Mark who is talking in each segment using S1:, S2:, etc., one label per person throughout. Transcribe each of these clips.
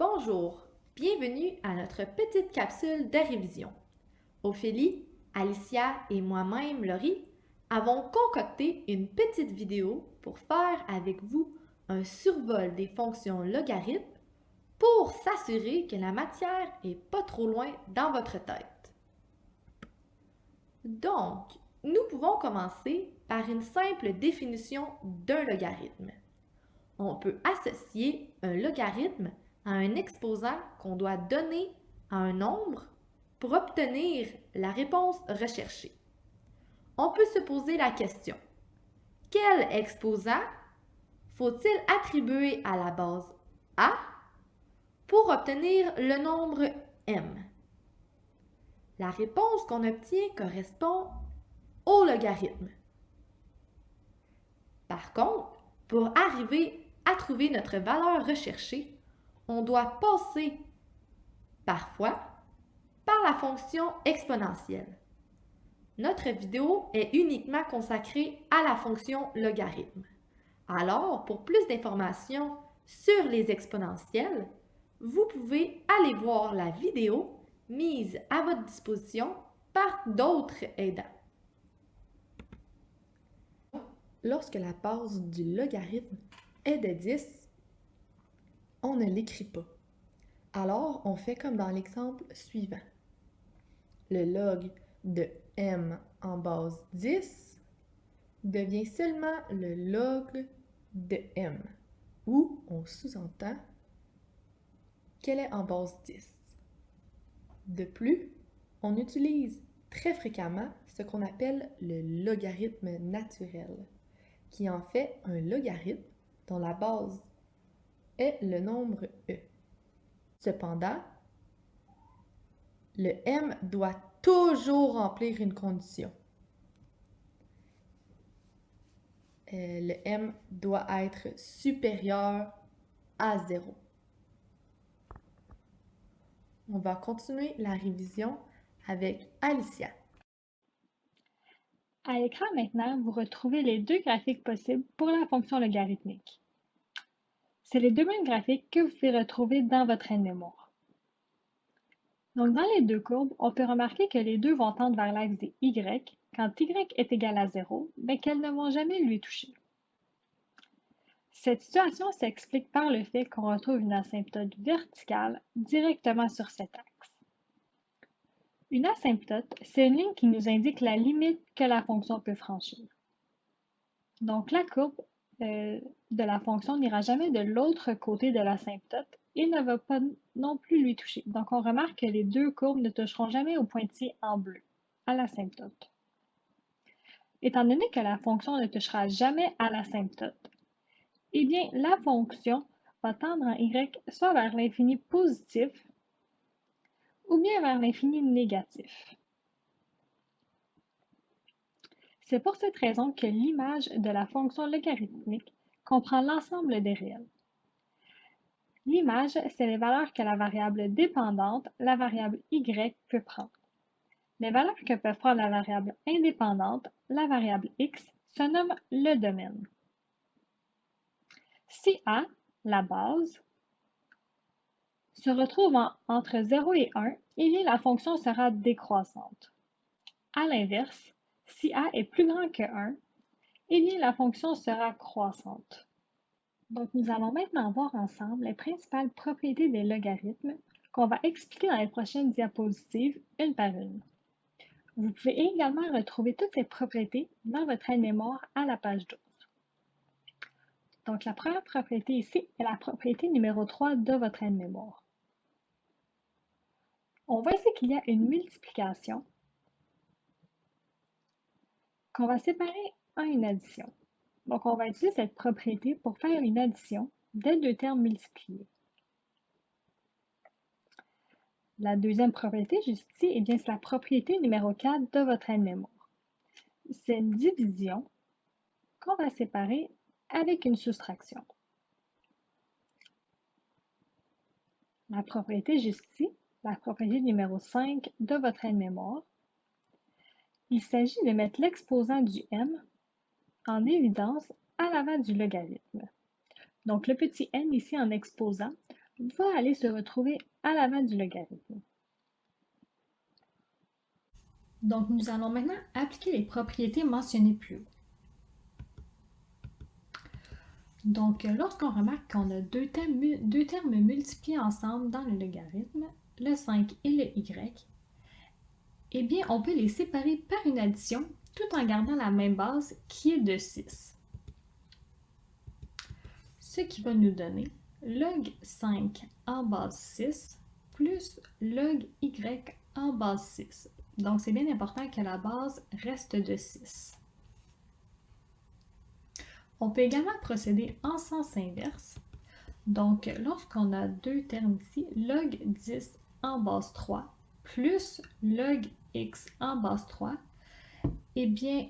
S1: Bonjour, bienvenue à notre petite capsule de révision. Ophélie, Alicia et moi-même, Laurie, avons concocté une petite vidéo pour faire avec vous un survol des fonctions logarithmes pour s'assurer que la matière est pas trop loin dans votre tête. Donc, nous pouvons commencer par une simple définition d'un logarithme. On peut associer un logarithme à un exposant qu'on doit donner à un nombre pour obtenir la réponse recherchée. On peut se poser la question, quel exposant faut-il attribuer à la base A pour obtenir le nombre m? La réponse qu'on obtient correspond au logarithme. Par contre, pour arriver à trouver notre valeur recherchée, on doit passer parfois par la fonction exponentielle. Notre vidéo est uniquement consacrée à la fonction logarithme. Alors, pour plus d'informations sur les exponentielles, vous pouvez aller voir la vidéo mise à votre disposition par d'autres aidants. Lorsque la base du logarithme est de 10, on ne l'écrit pas. Alors, on fait comme dans l'exemple suivant. Le log de m en base 10 devient seulement le log de m, où on sous-entend qu'elle est en base 10. De plus, on utilise très fréquemment ce qu'on appelle le logarithme naturel, qui en fait un logarithme dont la base est le nombre e. Cependant, le m doit toujours remplir une condition. Le m doit être supérieur à 0. On va continuer la révision avec Alicia.
S2: À l'écran maintenant, vous retrouvez les deux graphiques possibles pour la fonction logarithmique. C'est les deux mêmes graphiques que vous pouvez retrouver dans votre aide-mémoire. Donc, dans les deux courbes, on peut remarquer que les deux vont tendre vers l'axe des y quand y est égal à 0, mais qu'elles ne vont jamais lui toucher. Cette situation s'explique par le fait qu'on retrouve une asymptote verticale directement sur cet axe. Une asymptote, c'est une ligne qui nous indique la limite que la fonction peut franchir. Donc, la courbe de la fonction n'ira jamais de l'autre côté de l'asymptote et ne va pas non plus lui toucher. Donc, on remarque que les deux courbes ne toucheront jamais au pointillé en bleu, à l'asymptote. Étant donné que la fonction ne touchera jamais à l'asymptote, eh bien, la fonction va tendre en y soit vers l'infini positif ou bien vers l'infini négatif. C'est pour cette raison que l'image de la fonction logarithmique comprend l'ensemble des réels. L'image, c'est les valeurs que la variable dépendante, la variable y, peut prendre. Les valeurs que peut prendre la variable indépendante, la variable x, se nomment le domaine. Si A, la base, se retrouve entre 0 et 1, eh bien la fonction sera décroissante. À l'inverse, si A est plus grand que 1, eh bien la fonction sera croissante. Donc, nous allons maintenant voir ensemble les principales propriétés des logarithmes qu'on va expliquer dans les prochaines diapositives, une par une. Vous pouvez également retrouver toutes ces propriétés dans votre aide-mémoire à la page 12. Donc, la première propriété ici est la propriété numéro 3 de votre aide-mémoire. On voit ici qu'il y a une multiplication qu'on va séparer en une addition. Donc, on va utiliser cette propriété pour faire une addition des deux termes multipliés. La deuxième propriété, juste ici, eh bien, c'est la propriété numéro 4 de votre aide-mémoire. C'est une division qu'on va séparer avec une soustraction. La propriété juste ici, la propriété numéro 5 de votre aide-mémoire, il s'agit de mettre l'exposant du m en évidence à l'avant du logarithme. Donc, le petit n ici en exposant va aller se retrouver à l'avant du logarithme. Donc, nous allons maintenant appliquer les propriétés mentionnées plus haut. Donc, lorsqu'on remarque qu'on a deux termes multipliés ensemble dans le logarithme, le 5 et le y, eh bien, on peut les séparer par une addition tout en gardant la même base qui est de 6. Ce qui va nous donner log 5 en base 6 plus log y en base 6. Donc, c'est bien important que la base reste de 6. On peut également procéder en sens inverse. Donc, lorsqu'on a deux termes ici, log 10 en base 3 plus log x en base 3, eh bien,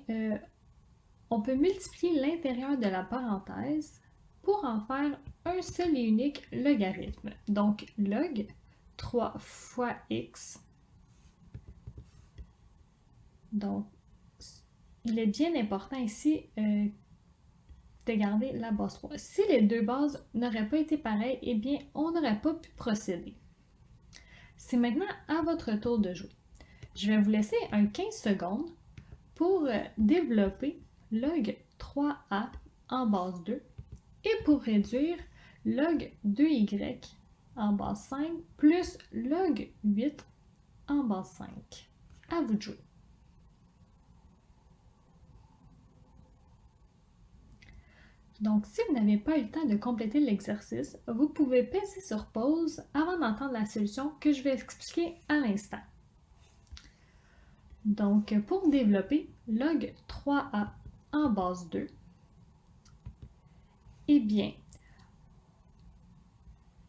S2: on peut multiplier l'intérieur de la parenthèse pour en faire un seul et unique logarithme. Donc, log 3 fois x. Donc, il est bien important ici de garder la base 3. Si les deux bases n'auraient pas été pareilles, eh bien, on n'aurait pas pu procéder. C'est maintenant à votre tour de jouer. Je vais vous laisser un 15 secondes pour développer log 3a en base 2 et pour réduire log 2y en base 5 plus log 8 en base 5. À vous de jouer. Donc, si vous n'avez pas eu le temps de compléter l'exercice, vous pouvez passer sur pause avant d'entendre la solution que je vais expliquer à l'instant. Donc, pour développer log 3a en base 2, eh bien,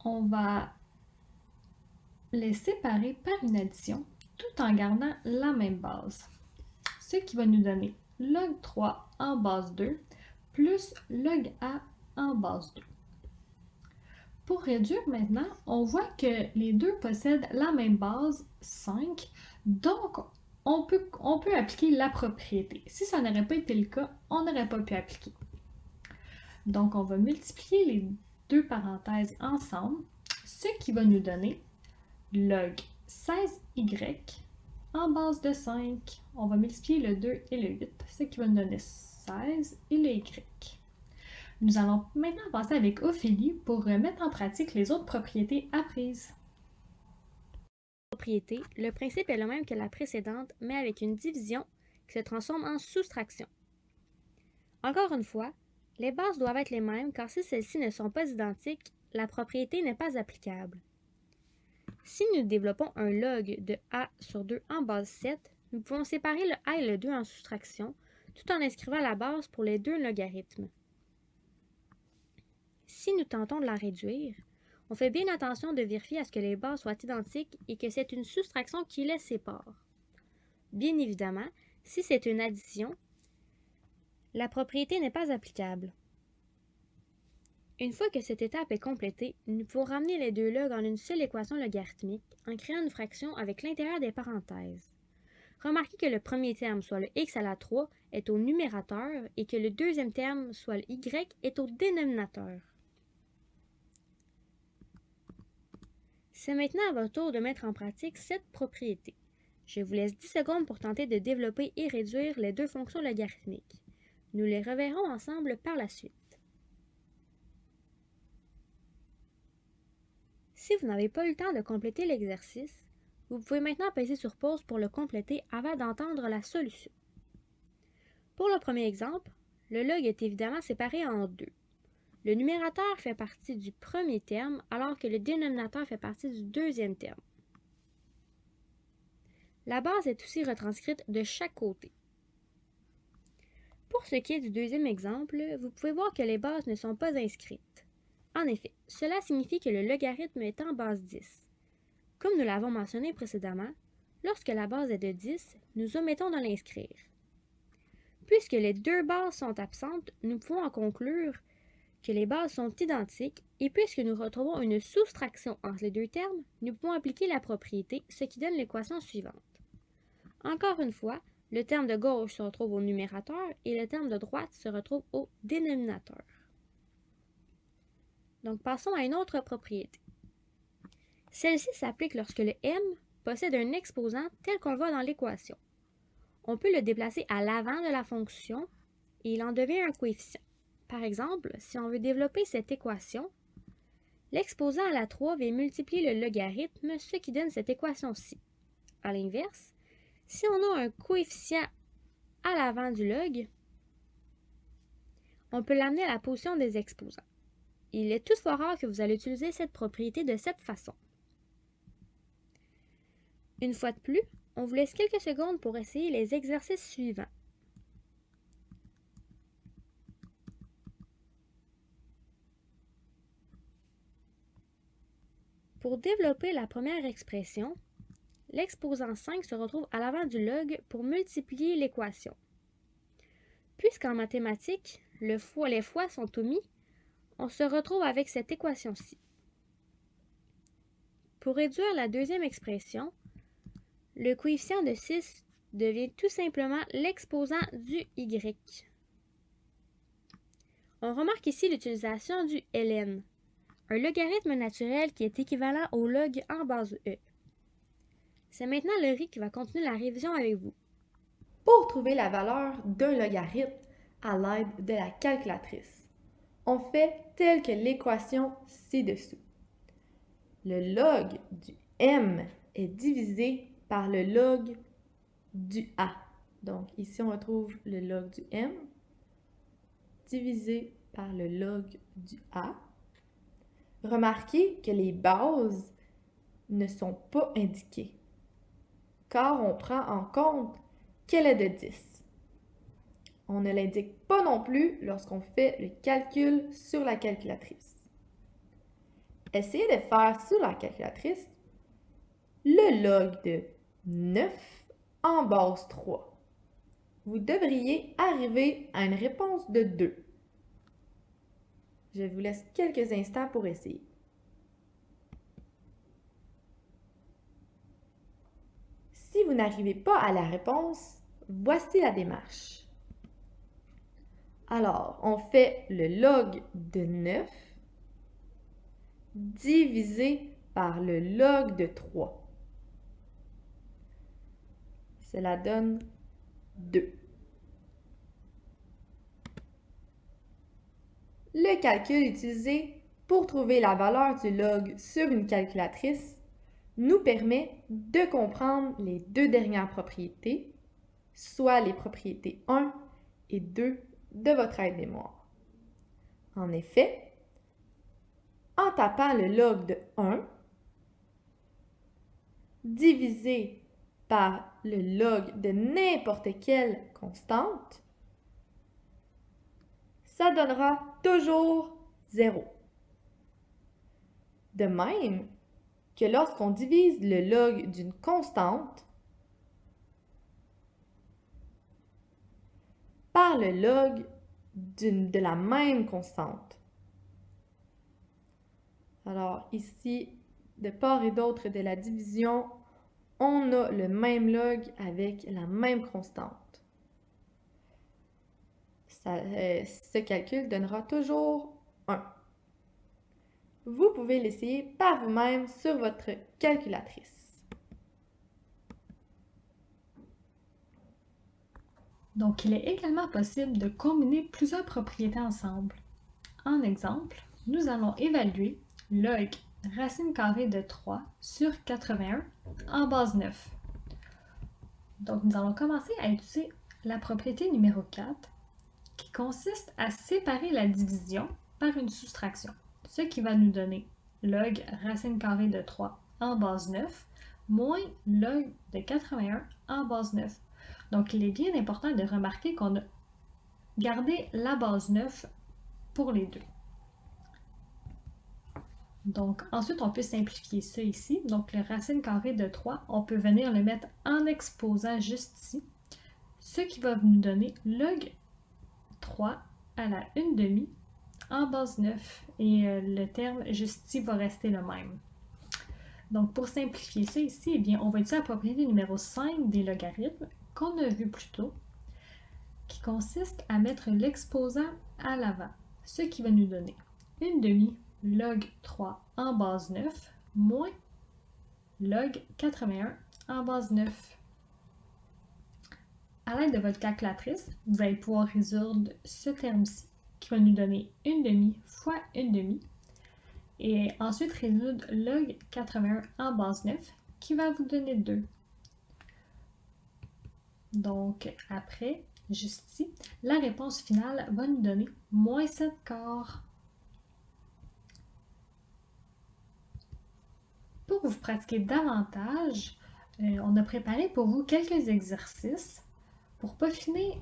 S2: on va les séparer par une addition tout en gardant la même base. Ce qui va nous donner log 3 en base 2 plus log a en base 2. Pour réduire maintenant, on voit que les deux possèdent la même base, 5, donc on peut appliquer la propriété. Si ça n'aurait pas été le cas, on n'aurait pas pu appliquer. Donc on va multiplier les deux parenthèses ensemble, ce qui va nous donner log 16y en base de 5. On va multiplier le 2 et le 8, ce qui va nous donner 16 et le y. Nous allons maintenant passer avec Ophélie pour mettre en pratique les autres propriétés apprises.
S3: Propriété, le principe est le même que la précédente, mais avec une division qui se transforme en soustraction. Encore une fois, les bases doivent être les mêmes car si celles-ci ne sont pas identiques, la propriété n'est pas applicable. Si nous développons un log de a sur 2 en base 7, nous pouvons séparer le a et le 2 en soustraction tout en inscrivant la base pour les deux logarithmes. Si nous tentons de la réduire, on fait bien attention de vérifier à ce que les bases soient identiques et que c'est une soustraction qui les sépare. Bien évidemment, si c'est une addition, la propriété n'est pas applicable. Une fois que cette étape est complétée, nous pouvons ramener les deux logs en une seule équation logarithmique en créant une fraction avec l'intérieur des parenthèses. Remarquez que le premier terme, soit le x à la 3, est au numérateur et que le deuxième terme, soit le y, est au dénominateur. C'est maintenant à votre tour de mettre en pratique cette propriété. Je vous laisse 10 secondes pour tenter de développer et réduire les deux fonctions logarithmiques. Nous les reverrons ensemble par la suite. Si vous n'avez pas eu le temps de compléter l'exercice, vous pouvez maintenant peser sur pause pour le compléter avant d'entendre la solution. Pour le premier exemple, le log est évidemment séparé en deux. Le numérateur fait partie du premier terme alors que le dénominateur fait partie du deuxième terme. La base est aussi retranscrite de chaque côté. Pour ce qui est du deuxième exemple, vous pouvez voir que les bases ne sont pas inscrites. En effet, cela signifie que le logarithme est en base 10. Comme nous l'avons mentionné précédemment, lorsque la base est de 10, nous omettons de l'inscrire. Puisque les deux bases sont absentes, nous pouvons en conclure que les bases sont identiques et puisque nous retrouvons une soustraction entre les deux termes, nous pouvons appliquer la propriété, ce qui donne l'équation suivante. Encore une fois, le terme de gauche se retrouve au numérateur et le terme de droite se retrouve au dénominateur. Donc passons à une autre propriété. Celle-ci s'applique lorsque le m possède un exposant tel qu'on le voit dans l'équation. On peut le déplacer à l'avant de la fonction et il en devient un coefficient. Par exemple, si on veut développer cette équation, l'exposant à la 3 vient multiplier le logarithme, ce qui donne cette équation-ci. À l'inverse, si on a un coefficient à l'avant du log, on peut l'amener à la position des exposants. Il est toutefois rare que vous allez utiliser cette propriété de cette façon. Une fois de plus, on vous laisse quelques secondes pour essayer les exercices suivants. Pour développer la première expression, l'exposant 5 se retrouve à l'avant du log pour multiplier l'équation. Puisqu'en mathématiques, les fois sont omis, on se retrouve avec cette équation-ci. Pour réduire la deuxième expression, le coefficient de 6 devient tout simplement l'exposant du y. On remarque ici l'utilisation du ln, un logarithme naturel qui est équivalent au log en base E. C'est maintenant Laurie qui va continuer la révision avec vous.
S1: Pour trouver la valeur d'un logarithme à l'aide de la calculatrice, on fait tel que l'équation ci-dessous. Le log du m est divisé par le log du a. Donc ici, on retrouve le log du m divisé par le log du a. Remarquez que les bases ne sont pas indiquées, car on prend en compte qu'elle est de 10. On ne l'indique pas non plus lorsqu'on fait le calcul sur la calculatrice. Essayez de faire sur la calculatrice le log de 9 en base 3. Vous devriez arriver à une réponse de 2. Je vous laisse quelques instants pour essayer. Si vous n'arrivez pas à la réponse, voici la démarche. Alors, on fait le log de 9 divisé par le log de 3. Cela donne 2. Le calcul utilisé pour trouver la valeur du log sur une calculatrice nous permet de comprendre les deux dernières propriétés, soit les propriétés 1 et 2 de votre aide-mémoire. En effet, en tapant le log de 1 divisé par le log de n'importe quelle constante, ça donnera toujours 0. De même que lorsqu'on divise le log d'une constante par le log de la même constante. Alors ici, de part et d'autre de la division, on a le même log avec la même constante. Ce calcul donnera toujours 1. Vous pouvez l'essayer par vous-même sur votre calculatrice.
S2: Donc, il est également possible de combiner plusieurs propriétés ensemble. En exemple, nous allons évaluer log racine carrée de 3 sur 81 en base 9. Donc, nous allons commencer à utiliser la propriété numéro 4 qui consiste à séparer la division par une soustraction, ce qui va nous donner log racine carrée de 3 en base 9 moins log de 81 en base 9. Donc, il est bien important de remarquer qu'on a gardé la base 9 pour les deux. Donc, ensuite, on peut simplifier ça ici. Donc, le racine carrée de 3, on peut venir le mettre en exposant juste ici, ce qui va nous donner log 3 à la 1/2 en base 9. Et le terme juste ici va rester le même. Donc, pour simplifier ça ici, eh bien, on va utiliser la propriété numéro 5 des logarithmes qu'on a vu plus tôt, qui consiste à mettre l'exposant à l'avant, ce qui va nous donner 1/2 log 3 en base 9 moins log 81 en base 9. À l'aide de votre calculatrice, vous allez pouvoir résoudre ce terme-ci qui va nous donner 1/2 fois 1/2 et ensuite résoudre log 81 en base 9 qui va vous donner 2. Donc après, juste ici, la réponse finale va nous donner moins 7 quarts. Pour vous pratiquer davantage, on a préparé pour vous quelques exercices pour peaufiner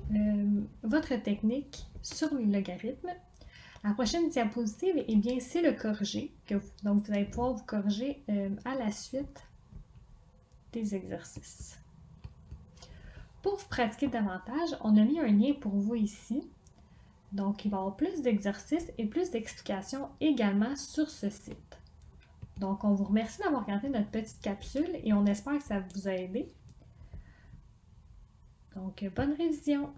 S2: votre technique sur les logarithmes. La prochaine diapositive, eh bien, c'est le corriger. Donc, vous allez pouvoir vous corriger à la suite des exercices. Pour vous pratiquer davantage, on a mis un lien pour vous ici. Donc, il va y avoir plus d'exercices et plus d'explications également sur ce site. Donc, on vous remercie d'avoir regardé notre petite capsule et on espère que ça vous a aidé. Donc, bonne révision!